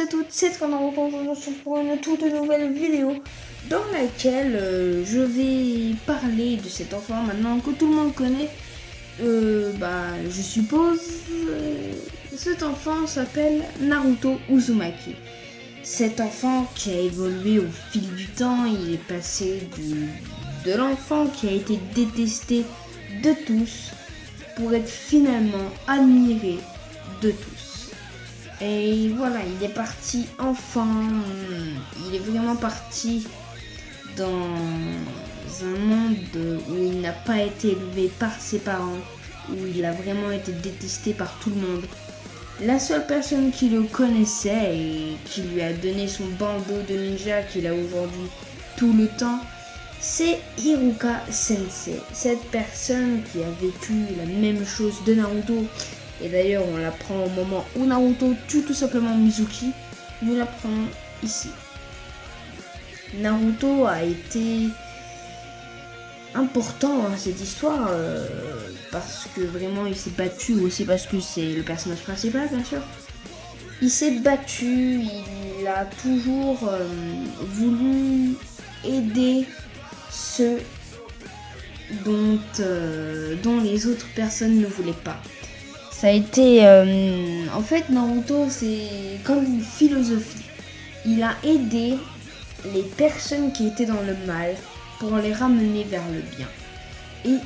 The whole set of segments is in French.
à toutes, c'est Naruto, je me retrouve pour une toute nouvelle vidéo dans laquelle je vais parler de cet enfant maintenant que tout le monde connaît. Je suppose, cet enfant s'appelle Naruto Uzumaki. Cet enfant qui a évolué au fil du temps, il est passé de l'enfant qui a été détesté de tous pour être finalement admiré de tous. Et voilà, il est parti enfant, il est vraiment parti dans un monde où il n'a pas été élevé par ses parents, où il a vraiment été détesté par tout le monde. La seule personne qui le connaissait et qui lui a donné son bandeau de ninja qu'il a aujourd'hui tout le temps, c'est Iruka Sensei. Cette personne qui a vécu la même chose de Naruto. Et d'ailleurs, on l'apprend au moment où Naruto tue tout simplement Mizuki. Nous l'apprenons ici. Naruto a été important dans cette histoire parce que vraiment il s'est battu, aussi parce que c'est le personnage principal bien sûr. Il s'est battu, il a toujours voulu aider ceux dont les autres personnes ne voulaient pas. Ça a été en fait Naruto, c'est comme une philosophie. Il a aidé les personnes qui étaient dans le mal pour les ramener vers le bien. Et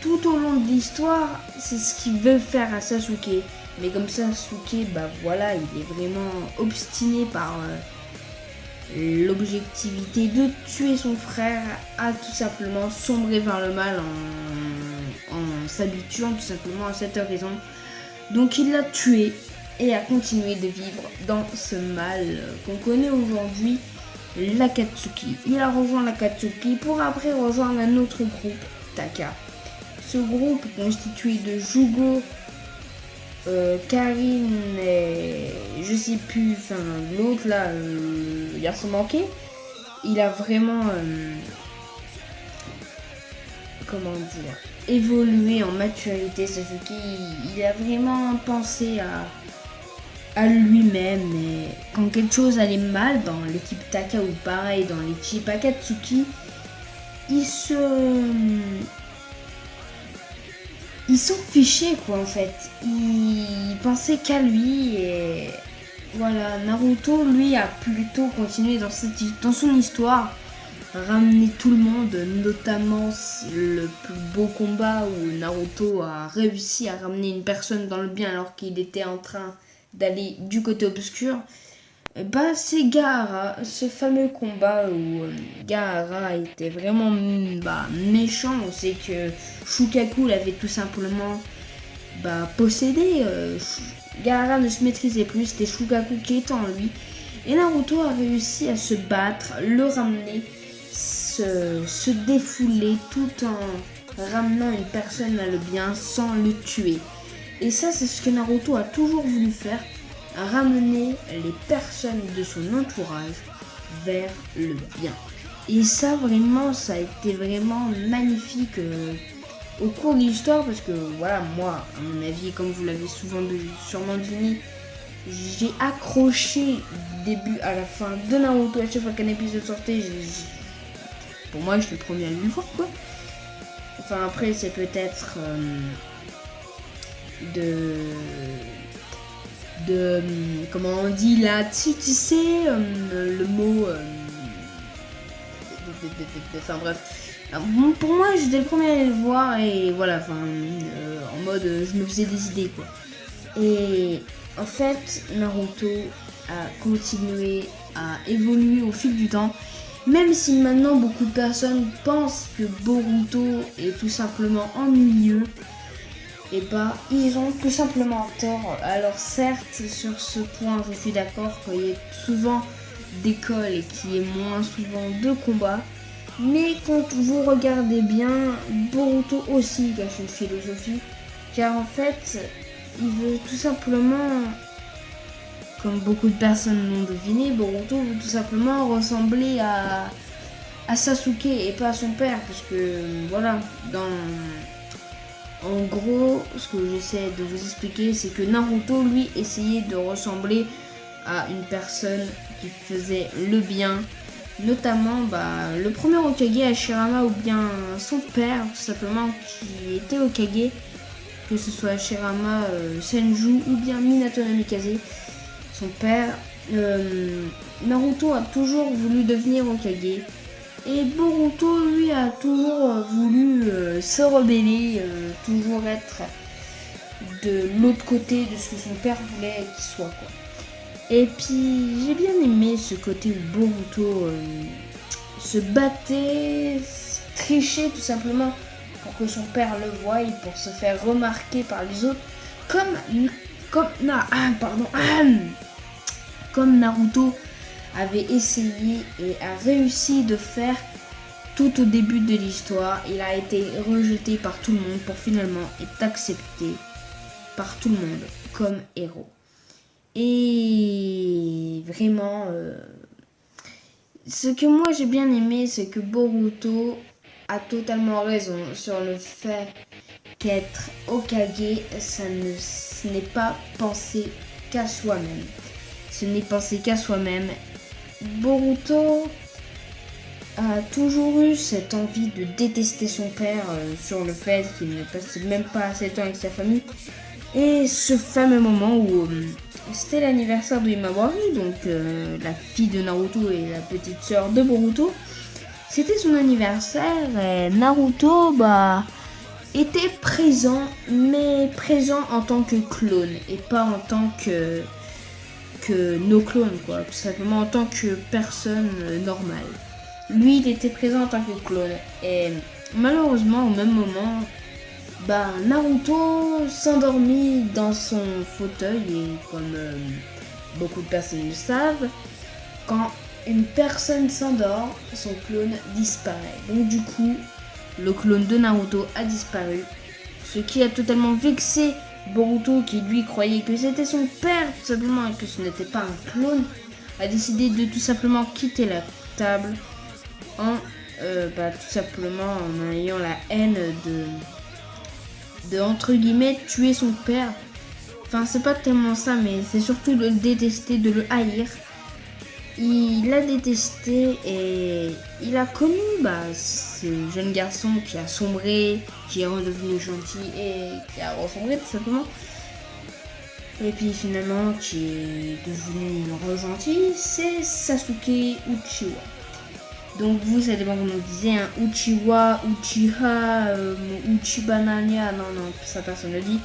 tout au long de l'histoire, c'est ce qu'il veut faire à Sasuke. Mais comme Sasuke, il est vraiment obstiné par l'objectivité de tuer son frère, a tout simplement sombré vers le mal en s'habituant tout simplement à cette raison. Donc il l'a tué et a continué de vivre dans ce mal qu'on connaît aujourd'hui, l'Akatsuki. Il a rejoint l'Akatsuki pour après rejoindre un autre groupe, Taka. Ce groupe constitué de Jugo, Karin et je sais plus, l'autre là, le garçon manqué. Il a vraiment, évolué en maturité, Sasuke. Il a vraiment pensé à lui-même, et quand quelque chose allait mal dans l'équipe Taka ou pareil dans l'équipe Akatsuki, ils s'en fichaient quoi en fait. Ils pensaient qu'à lui et voilà. Naruto lui a plutôt continué dans son histoire, ramener tout le monde, notamment le plus beau combat où Naruto a réussi à ramener une personne dans le bien alors qu'il était en train d'aller du côté obscur. C'est Gaara, ce fameux combat où Gaara était vraiment méchant. On sait que Shukaku l'avait tout simplement possédé. Gaara ne se maîtrisait plus, c'était Shukaku qui était en lui. Et Naruto a réussi à se battre, le ramener, se défouler tout en ramenant une personne à le bien sans le tuer. Et ça, c'est ce que Naruto a toujours voulu faire, ramener les personnes de son entourage vers le bien. Et ça, vraiment, ça a été vraiment magnifique au cours de l'histoire, parce que voilà, moi, à mon avis, comme vous l'avez sûrement deviné, j'ai accroché du début à la fin de Naruto. À chaque fois qu'un épisode sortait, pour moi, je suis le premier à le voir, quoi. Enfin, après, c'est peut-être comment on dit là, tu sais, le mot enfin bref. Alors, pour moi, j'étais le premier à aller le voir et voilà, en mode je me faisais des idées quoi. Et en fait, Naruto a continué à évoluer au fil du temps, même si maintenant beaucoup de personnes pensent que Boruto est tout simplement ennuyeux. Et ils ont tout simplement tort. Alors certes, sur ce point, je suis d'accord qu'il y ait souvent d'écoles et qu'il y ait moins souvent de combats. Mais quand vous regardez bien, Boruto aussi cache une philosophie. Car en fait, il veut tout simplement, comme beaucoup de personnes l'ont deviné, Boruto veut tout simplement ressembler à Sasuke et pas à son père. Parce que voilà, en gros, ce que j'essaie de vous expliquer, c'est que Naruto, lui, essayait de ressembler à une personne qui faisait le bien. Notamment le premier Hokage, Hashirama, ou bien son père, tout simplement, qui était Hokage. Que ce soit Hashirama, Senju ou bien Minato Namikaze, son père. Naruto a toujours voulu devenir Hokage. Et Boruto, lui, a toujours voulu se rebeller, toujours être de l'autre côté de ce que son père voulait qu'il soit, quoi. Et puis, j'ai bien aimé ce côté où Boruto se battait, trichait tout simplement pour que son père le voie, pour se faire remarquer par les autres, comme Naruto avait essayé et a réussi de faire tout au début de l'histoire. Il a été rejeté par tout le monde pour finalement être accepté par tout le monde comme héros. Et vraiment, ce que moi j'ai bien aimé, c'est que Boruto a totalement raison sur le fait qu'être Hokage, ce n'est pas penser qu'à soi-même. Ce n'est penser qu'à soi-même. Boruto a toujours eu cette envie de détester son père sur le fait qu'il ne passait même pas assez de temps avec sa famille. Et ce fameux moment où c'était l'anniversaire de Himawari, donc la fille de Naruto et la petite sœur de Boruto. C'était son anniversaire et Naruto était présent, mais présent en tant que clone et pas en tant que no clone, quoi. Tout simplement en tant que personne normale. Lui, il était présent en tant que clone et malheureusement au même moment, Naruto s'endormit dans son fauteuil et comme beaucoup de personnes le savent, quand une personne s'endort, son clone disparaît. Donc du coup, le clone de Naruto a disparu, ce qui a totalement vexé Boruto, qui lui croyait que c'était son père tout simplement et que ce n'était pas un clone, a décidé de tout simplement quitter la table en tout simplement en ayant la haine de entre guillemets tuer son père. Enfin, c'est pas tellement ça, mais c'est surtout de le détester, de le haïr. Il l'a détesté et il a connu ce jeune garçon qui a sombré, qui est redevenu gentil et qui a ressombré tout simplement. Et puis finalement, qui est devenu gentil, c'est Sasuke Uchiwa. Donc vous, ça dépend comme on disait, hein, Uchiwa, Uchiha, Uchibananya, non, ça personne ne le dit.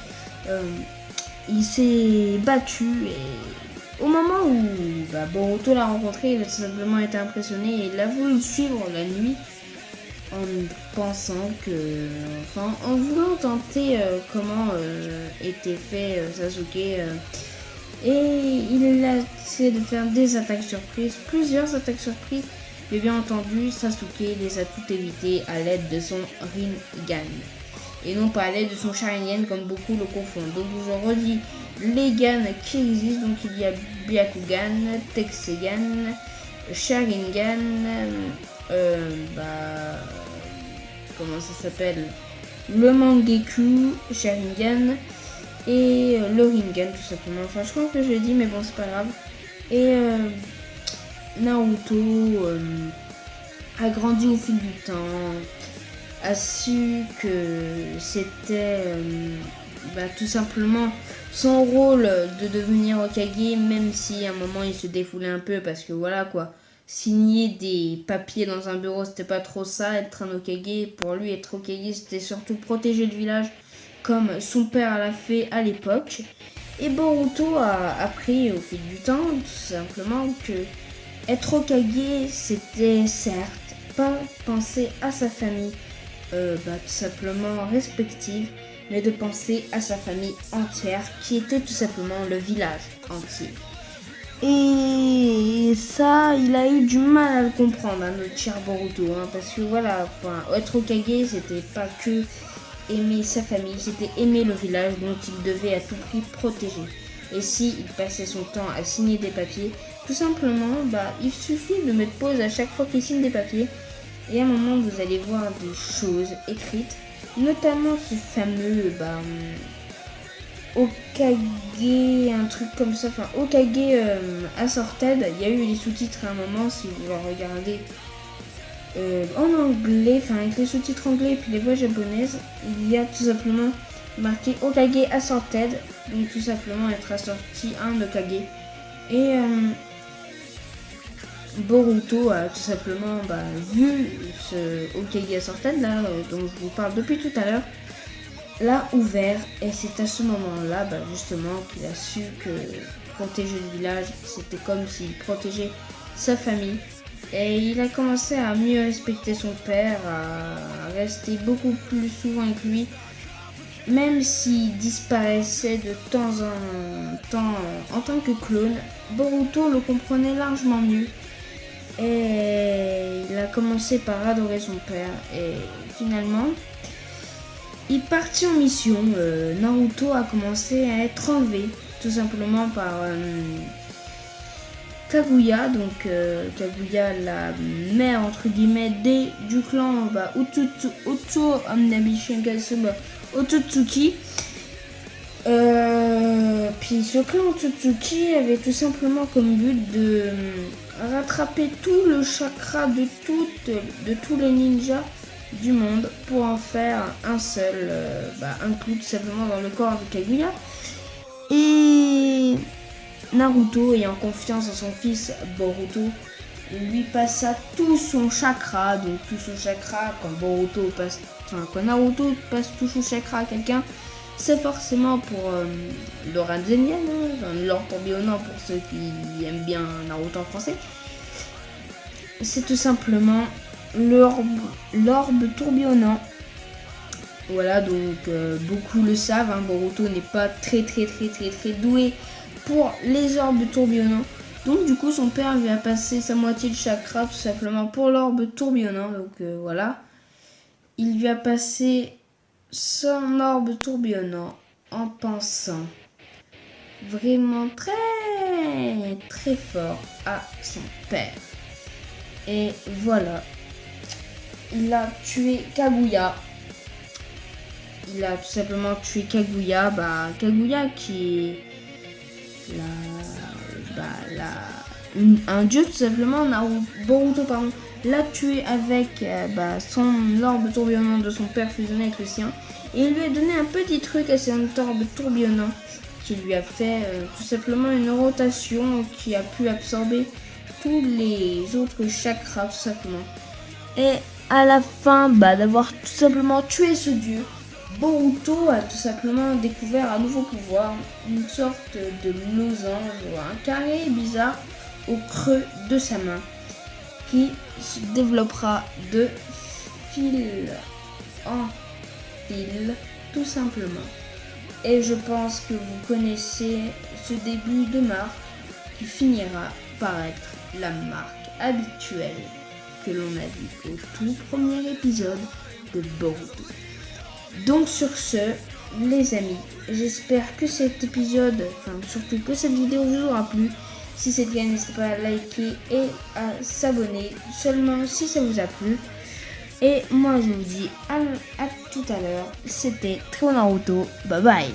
Il s'est battu et au moment où Boruto l'a rencontré, il a tout simplement été impressionné et il a voulu le suivre la nuit en pensant en voulant tenter comment était fait Sasuke. Et il a essayé de faire des attaques surprises, plusieurs attaques surprises. Mais bien entendu, Sasuke les a toutes évitées à l'aide de son Rinnegan. Et non pas à l'aide de son Sharingan comme beaucoup le confondent. Donc je vous redis les Gan qui existent. Donc il y a Byakugan, Tenseigan, Sharingan, comment ça s'appelle, le Mangekyou Sharingan et le Rinnegan tout simplement. Enfin je crois que je l'ai dit mais bon c'est pas grave. Et Naruto a grandi au fil du temps, a su que c'était tout simplement son rôle de devenir Hokage, même si à un moment il se défoulait un peu parce que voilà quoi, signer des papiers dans un bureau c'était pas trop ça, être un Hokage. Pour lui être Hokage c'était surtout protéger le village comme son père l'a fait à l'époque. Et Boruto a appris au fil du temps tout simplement que être Hokage, c'était certes pas penser à sa famille tout simplement respective, mais de penser à sa famille entière, qui était tout simplement le village entier. Et ça, il a eu du mal à le comprendre, notre cher Boruto, parce que voilà, être Hokage, c'était pas que aimer sa famille, c'était aimer le village dont il devait à tout prix protéger. Et s'il passait son temps à signer des papiers, tout simplement, il suffit de mettre pause à chaque fois qu'il signe des papiers. Et à un moment, vous allez voir des choses écrites, notamment ce fameux Okage, un truc comme ça, enfin Okage Assorted. Il y a eu les sous-titres à un moment, si vous le regardez en anglais, enfin avec les sous-titres anglais et puis les voix japonaises, il y a tout simplement marqué Okage Assorted, donc tout simplement être assorti un Okage. Et Boruto a tout simplement vu ce Okage Assorted là, dont je vous parle depuis tout à l'heure, l'a ouvert, et c'est à ce moment-là justement qu'il a su que protéger le village, c'était comme s'il protégeait sa famille. Et il a commencé à mieux respecter son père, à rester beaucoup plus souvent avec lui, même s'il disparaissait de temps en temps en tant que clone. Boruto le comprenait largement mieux, et il a commencé par adorer son père, et finalement il partit en mission. Naruto a commencé à être enlevé tout simplement par Kaguya, donc Kaguya, la mère entre guillemets du clan Otsutsuki. Puis ce clan Otsutsuki avait tout simplement comme but de rattraper tout le chakra de tous les ninjas du monde pour en faire un seul, inclus tout simplement dans le corps de Kaguya. Et Naruto, ayant confiance en son fils Boruto, lui passa tout son chakra. Donc tout son chakra, quand Naruto passe tout son chakra à quelqu'un, c'est forcément pour le Rasengan, l'orbe tourbillonnant pour ceux qui aiment bien Naruto en français. C'est tout simplement l'orbe tourbillonnant. Voilà, donc beaucoup le savent, Boruto n'est pas très doué pour les orbes tourbillonnants. Donc du coup son père lui a passé sa moitié de chakra tout simplement pour l'orbe tourbillonnant. Donc voilà, il lui a passé son orbe tourbillonnant en pensant vraiment très fort à son père. Et voilà, il a tué Kaguya. Il a tout simplement tué Kaguya. Kaguya qui est un dieu tout simplement. Boruto l'a tué avec son orbe tourbillonnant de son père fusionné avec le sien. Et il lui a donné un petit truc à cet orbe tourbillonnant qui lui a fait tout simplement une rotation qui a pu absorber tous les autres chakras tout simplement. Et à la fin d'avoir tout simplement tué ce dieu, Boruto a tout simplement découvert un nouveau pouvoir, une sorte de losange ou un carré bizarre au creux de sa main qui se développera de fil en fil tout simplement. Et je pense que vous connaissez ce début de marque qui finira par être la marque habituelle que l'on a vu au tout premier épisode de Boruto. Donc sur ce, les amis, j'espère que cet épisode, surtout que cette vidéo vous aura plu. Si c'est le cas, n'hésitez pas à liker et à s'abonner seulement si ça vous a plu. Et moi je vous dis à tout à l'heure. C'était Naruto. Bye bye.